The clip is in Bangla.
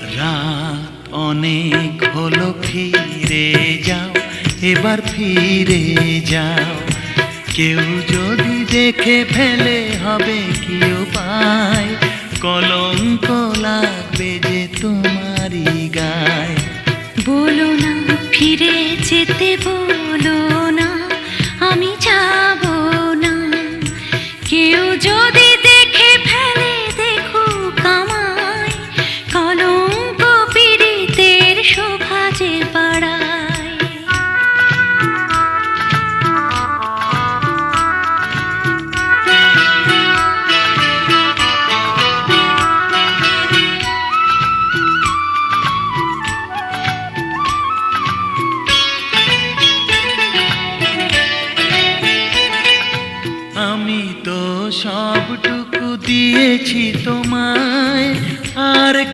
রাত অনেক হলো, ফিরে যাও, এবার ফিরে যাও। কেউ যদি দেখে ফেলে হবে কি উপায়, কলঙ্ক লাগবে যে তোমারই গায়। বলো না ফিরে যেতে, বলো